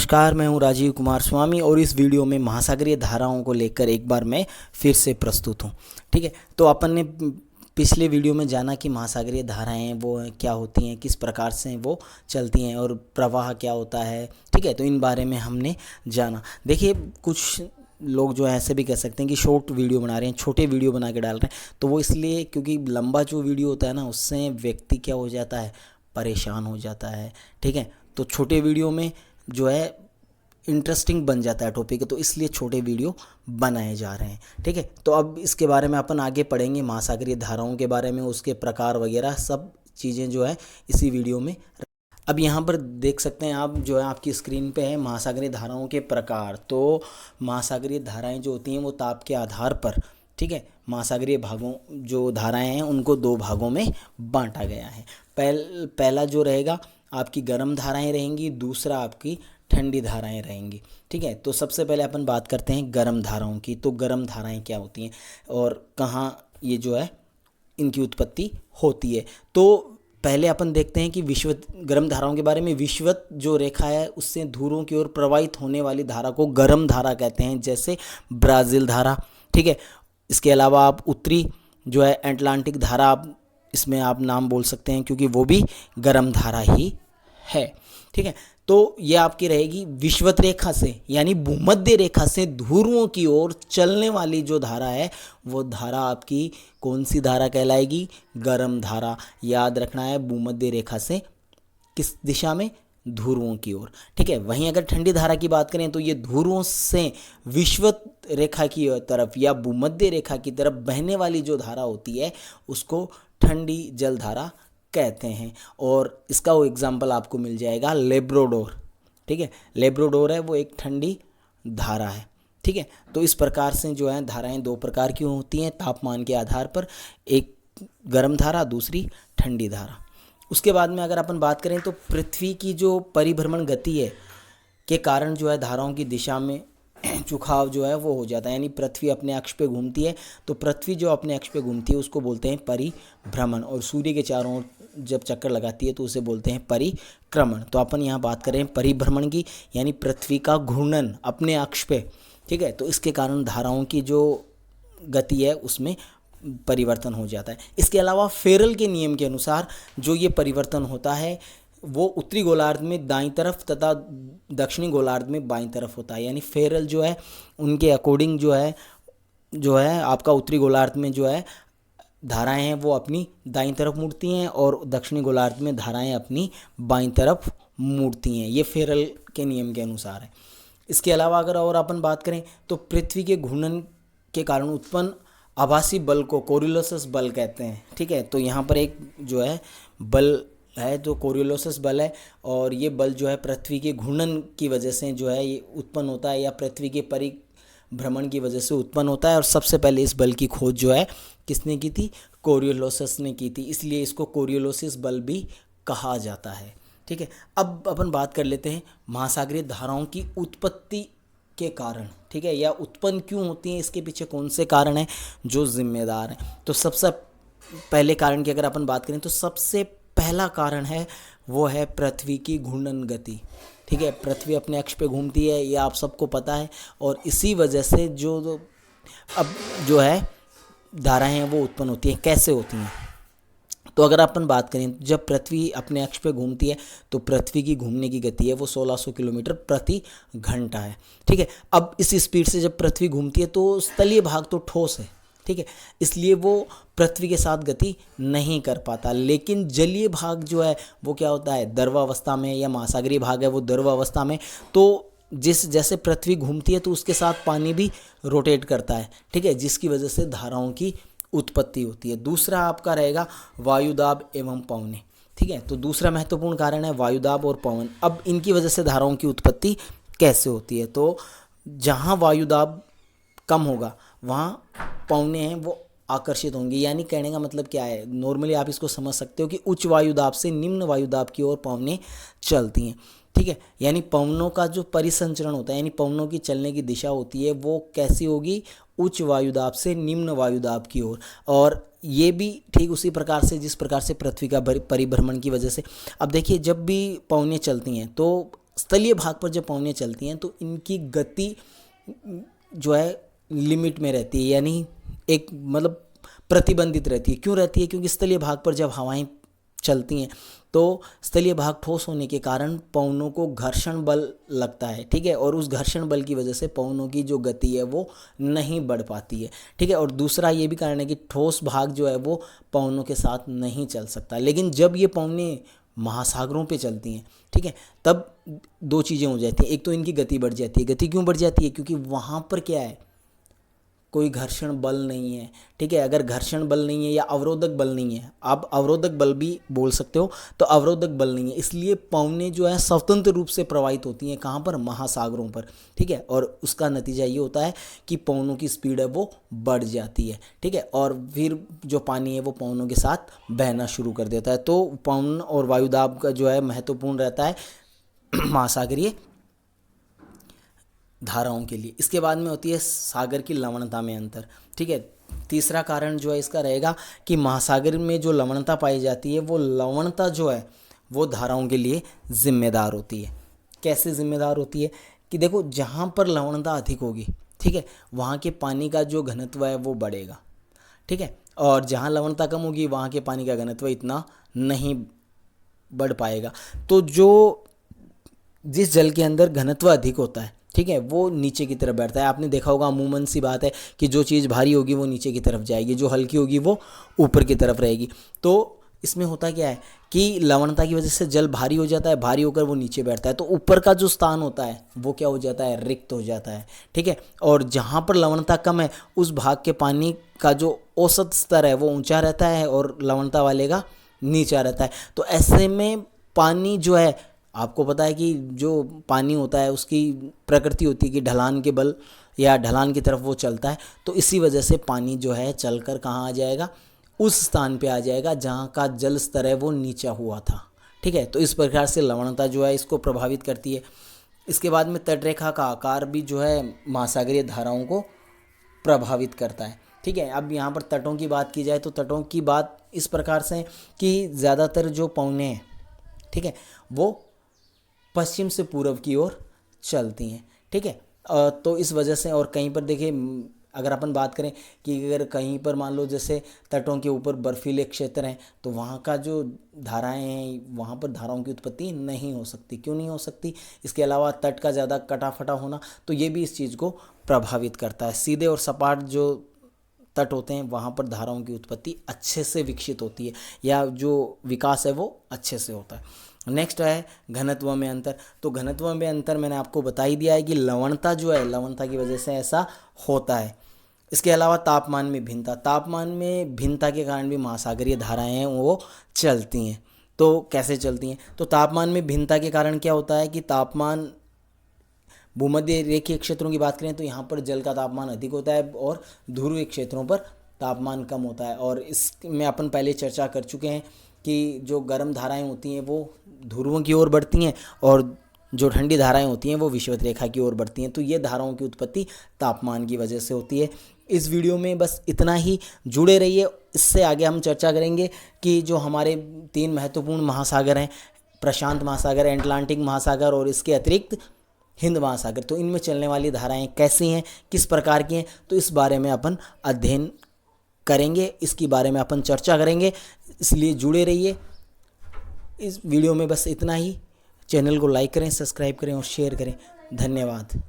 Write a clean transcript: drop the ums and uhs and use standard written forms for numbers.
नमस्कार, मैं हूं राजीव कुमार स्वामी और इस वीडियो में महासागरीय धाराओं को लेकर एक बार मैं फिर से प्रस्तुत हूं। ठीक है, तो अपन ने पिछले वीडियो में जाना कि महासागरीय धाराएं वो क्या होती हैं, किस प्रकार से वो चलती हैं और प्रवाह क्या होता है। ठीक है, तो इन बारे में हमने जाना। देखिए, कुछ लोग जो है ऐसे भी कह सकते हैं कि शॉर्ट वीडियो बना रहे हैं, छोटे वीडियो बना के डाल रहे हैं, तो वो इसलिए क्योंकि लंबा जो वीडियो होता है ना, उससे व्यक्ति क्या हो जाता है, परेशान हो जाता है। ठीक है, तो छोटे वीडियो में जो है इंटरेस्टिंग बन जाता है टॉपिक, तो इसलिए छोटे वीडियो बनाए जा रहे हैं। ठीक है, तो अब इसके बारे में अपन आगे पढ़ेंगे, महासागरीय धाराओं के बारे में, उसके प्रकार वगैरह सब चीज़ें जो है इसी वीडियो में। अब यहाँ पर देख सकते हैं आप, जो है आपकी स्क्रीन पे है महासागरीय धाराओं के प्रकार। तो महासागरीय धाराएं जो होती हैं वो ताप के आधार पर, ठीक है, महासागरीय भागों जो धाराएं हैं उनको दो भागों में बांटा गया है। पहला जो रहेगा आपकी गर्म धाराएं रहेंगी, दूसरा आपकी ठंडी धाराएं रहेंगी। ठीक है, तो सबसे पहले अपन बात करते हैं गर्म धाराओं की। तो गर्म धाराएं क्या होती हैं और कहाँ ये जो है इनकी उत्पत्ति होती है। तो पहले अपन देखते हैं कि विषुवत गर्म धाराओं के बारे में। विषुवत जो रेखा है उससे ध्रुवों की ओर प्रवाहित होने वाली धारा को गर्म धारा कहते हैं, जैसे ब्राज़ील धारा। ठीक है, इसके अलावा आप उत्तरी जो है अटलांटिक धारा, आप इसमें आप नाम बोल सकते हैं क्योंकि वो भी गर्म धारा ही है। ठीक है, तो ये आपकी रहेगी विषुवत रेखा से, यानी भूमध्य रेखा से ध्रुवों की ओर चलने वाली जो धारा है वो धारा आपकी कौन सी धारा कहलाएगी, गर्म धारा। याद रखना है, भूमध्य रेखा से किस दिशा में, ध्रुवों की ओर। ठीक है, वहीं अगर ठंडी धारा की बात करें तो ये ध्रुवों से विषुवत रेखा की तरफ या भूमध्य रेखा की तरफ बहने वाली जो धारा होती है उसको ठंडी जल धारा कहते हैं। और इसका वो एग्जाम्पल आपको मिल जाएगा लेब्राडोर। ठीक है, लेब्राडोर है वो एक ठंडी धारा है। ठीक है, तो इस प्रकार से जो है धाराएं दो प्रकार की होती हैं तापमान के आधार पर, एक गर्म धारा, दूसरी ठंडी धारा। उसके बाद में अगर अपन बात करें तो पृथ्वी की जो परिभ्रमण गति है के कारण जो है धाराओं की दिशा में झुकाव जो है वो हो जाता है, यानी पृथ्वी अपने अक्ष पे घूमती है। तो पृथ्वी जो अपने अक्ष पे घूमती है उसको बोलते हैं परिभ्रमण, और सूर्य के चारों ओर जब चक्कर लगाती है तो उसे बोलते हैं परिक्रमण। तो अपन यहाँ बात करें परिभ्रमण की, यानी पृथ्वी का घूर्णन अपने अक्ष पे। ठीक है, तो इसके कारण धाराओं की जो गति है उसमें परिवर्तन हो जाता है। इसके अलावा फेरल के नियम के अनुसार जो ये परिवर्तन होता है वो उत्तरी गोलार्ध में दाईं तरफ तथा दक्षिणी गोलार्ध में बाईं तरफ होता है। यानी फेरल जो है उनके अकॉर्डिंग जो है आपका उत्तरी गोलार्ध में जो है धाराएं हैं वो अपनी दाईं तरफ मुड़ती हैं और दक्षिणी गोलार्ध में धाराएं अपनी बाईं तरफ मुड़ती हैं। ये फेरल के नियम के अनुसार है। इसके अलावा अगर और अपन बात करें तो पृथ्वी के घूर्णन के कारण उत्पन्न आभासी बल को कोरियोलिस बल कहते हैं। ठीक है, तो यहाँ पर एक जो है बल है जो कोरियोलिस बल है, और ये बल जो है पृथ्वी के घूर्णन की वजह से जो है ये उत्पन्न होता है या पृथ्वी के परिभ्रमण की वजह से उत्पन्न होता है। और सबसे पहले इस बल की खोज जो है किसने की थी, कोरियोलिस ने की थी, इसलिए इसको कोरियोलिस बल भी कहा जाता है। ठीक है, अब अपन बात कर लेते हैं महासागरीय धाराओं की उत्पत्ति के कारण। ठीक है, या उत्पन्न क्यों होती हैं, इसके पीछे कौन से कारण हैं जो जिम्मेदार हैं। तो सबसे पहले कारण की अगर अपन बात करें तो सबसे पहला कारण है वो है पृथ्वी की घूर्णन गति। ठीक है, पृथ्वी अपने अक्ष पे घूमती है, ये आप सबको पता है, और इसी वजह से जो अब जो है धाराएं हैं वो उत्पन्न होती हैं। कैसे होती हैं, तो अगर अपन बात करें जब पृथ्वी अपने अक्ष पे घूमती है तो पृथ्वी की घूमने की गति है वो 1600 किलोमीटर प्रति घंटा है। ठीक है, अब इस स्पीड से जब पृथ्वी घूमती है तो स्थलीय भाग तो ठोस है, ठीक है, इसलिए वो पृथ्वी के साथ गति नहीं कर पाता। लेकिन जलीय भाग जो है वो क्या होता है, द्रवावस्था में, या महासागरीय भाग है वो द्रवावस्था में। तो जैसे पृथ्वी घूमती है तो उसके साथ पानी भी रोटेट करता है। ठीक है, जिसकी वजह से धाराओं की उत्पत्ति होती है। दूसरा आपका रहेगा वायुदाब एवं पवनें। ठीक है, तो दूसरा महत्वपूर्ण कारण है वायुदाब और पवन। अब इनकी वजह से धाराओं की उत्पत्ति कैसे होती है, तो जहाँ वायुदाब कम होगा वहाँ पवनें हैं वो आकर्षित होंगी। यानी कहने का मतलब क्या है, नॉर्मली आप इसको समझ सकते हो कि उच्च वायुदाब से निम्न वायुदाब की ओर पवनें चलती हैं। ठीक है, यानी पवनों का जो परिसंचरण होता है, यानी पवनों की चलने की दिशा होती है वो कैसी होगी, उच्च वायुदाब से निम्न वायुदाब की ओर। और ये भी ठीक उसी प्रकार से जिस प्रकार से पृथ्वी का परिभ्रमण की वजह से, अब देखिए जब भी पवनें चलती हैं तो स्थलीय भाग पर जब पवनें चलती हैं तो इनकी गति जो है लिमिट में रहती है, यानी एक मतलब प्रतिबंधित रहती है। क्यों रहती है? क्योंकि स्थलीय भाग पर जब हवाएं चलती हैं तो स्थलीय भाग ठोस होने के कारण पवनों को घर्षण बल लगता है, ठीक है, और उस घर्षण बल की वजह से पवनों की जो गति है वो नहीं बढ़ पाती है, ठीक है। और दूसरा ये भी कारण है कि ठोस भाग जो है वो पवनों के साथ नहीं चल सकता। लेकिन जब ये पवनें महासागरों पे चलती हैं, ठीक है, तब दो चीज़ें हो जाती हैं। एक तो इनकी गति बढ़ जाती है। गति क्यों बढ़ जाती है? क्योंकि वहाँ पर क्या है, कोई घर्षण बल नहीं है, ठीक है। अगर घर्षण बल नहीं है या अवरोधक बल नहीं है, आप अवरोधक बल भी बोल सकते हो, तो अवरोधक बल नहीं है, इसलिए पवनें जो है स्वतंत्र रूप से प्रवाहित होती हैं। कहाँ पर? महासागरों पर, ठीक है। और उसका नतीजा ये होता है कि पवनों की स्पीड है वो बढ़ जाती है, ठीक है, और फिर जो पानी है वो पवनों के साथ बहना शुरू कर देता है। तो पवन और वायुदाब का जो है महत्वपूर्ण रहता है महासागरीय धाराओं के लिए। इसके बाद में होती है सागर की लवणता में अंतर, ठीक है। तीसरा कारण जो है इसका रहेगा कि महासागर में जो लवणता पाई जाती है, वो लवणता जो है वो धाराओं के लिए जिम्मेदार होती है। कैसे जिम्मेदार होती है? कि देखो, जहाँ पर लवणता अधिक होगी, ठीक है, वहाँ के पानी का जो घनत्व है वो बढ़ेगा, ठीक है, और जहाँ लवणता कम होगी वहाँ के पानी का घनत्व इतना नहीं बढ़ पाएगा। तो जिस जल के अंदर घनत्व अधिक होता है, ठीक है, वो नीचे की तरफ बैठता है। आपने देखा होगा, अमूमन सी बात है कि जो चीज़ भारी होगी वो नीचे की तरफ जाएगी, जो हल्की होगी वो ऊपर की तरफ रहेगी। तो इसमें होता क्या है कि लवणता की वजह से जल भारी हो जाता है, भारी होकर वो नीचे बैठता है, तो ऊपर का जो स्थान होता है वो क्या हो जाता है? रिक्त हो जाता है, ठीक है। और जहाँ पर लवणता कम है उस भाग के पानी का जो औसत स्तर है वो ऊंचा रहता है और लवणता वाले का नीचा रहता है। तो ऐसे में पानी जो है, आपको पता है कि जो पानी होता है उसकी प्रकृति होती है कि ढलान के बल या ढलान की तरफ वो चलता है। तो इसी वजह से पानी जो है चलकर कहाँ आ जाएगा? उस स्थान पे आ जाएगा जहाँ का जल स्तर है वो नीचा हुआ था, ठीक है। तो इस प्रकार से लवणता जो है इसको प्रभावित करती है। इसके बाद में तटरेखा का आकार भी जो है महासागरीय धाराओं को प्रभावित करता है, ठीक है। अब यहाँ पर तटों की बात की जाए तो तटों की बात इस प्रकार से कि ज़्यादातर जो पवनें हैं, ठीक है, वो पश्चिम से पूर्व की ओर चलती हैं, ठीक है। तो इस वजह से, और कहीं पर देखिए, अगर अपन बात करें कि अगर कहीं पर मान लो जैसे तटों के ऊपर बर्फीले क्षेत्र हैं तो वहाँ का जो धाराएं हैं, वहाँ पर धाराओं की उत्पत्ति नहीं हो सकती। क्यों नहीं हो सकती? इसके अलावा तट का ज़्यादा कटा-फटा होना, तो ये भी इस चीज़ को प्रभावित करता है। सीधे और सपाट जो तट होते हैं वहाँ पर धाराओं की उत्पत्ति अच्छे से विकसित होती है, या जो विकास है वो अच्छे से होता है। नेक्स्ट है घनत्व में अंतर। तो घनत्व में अंतर मैंने आपको बता ही दिया है कि लवणता जो है, लवणता की वजह से ऐसा होता है। इसके अलावा तापमान में भिन्नता, तापमान में भिन्नता के कारण भी महासागरीय धाराएं हैं वो चलती हैं। तो कैसे चलती हैं? तो तापमान में भिन्नता के कारण क्या होता है कि तापमान, भूमध्य रेखीय क्षेत्रों की बात करें तो यहाँ पर जल का तापमान अधिक होता है और ध्रुवीय क्षेत्रों पर तापमान कम होता है। और इसमें अपन पहले चर्चा कर चुके हैं कि जो गर्म धाराएं होती हैं वो ध्रुवों की ओर बढ़ती हैं और जो ठंडी धाराएं होती हैं वो विषुवत रेखा की ओर बढ़ती हैं। तो ये धाराओं की उत्पत्ति तापमान की वजह से होती है। इस वीडियो में बस इतना ही, जुड़े रहिए। इससे आगे हम चर्चा करेंगे कि जो हमारे 3 महत्वपूर्ण महासागर हैं, प्रशांत महासागर, अटलांटिक महासागर और इसके अतिरिक्त हिंद महासागर, तो इनमें चलने वाली धाराएं कैसी हैं, किस प्रकार की हैं, तो इस बारे में अपन अध्ययन करेंगे, इसके बारे में अपन चर्चा करेंगे। इसलिए जुड़े रहिए। इस वीडियो में बस इतना ही। चैनल को लाइक करें, सब्सक्राइब करें और शेयर करें। धन्यवाद।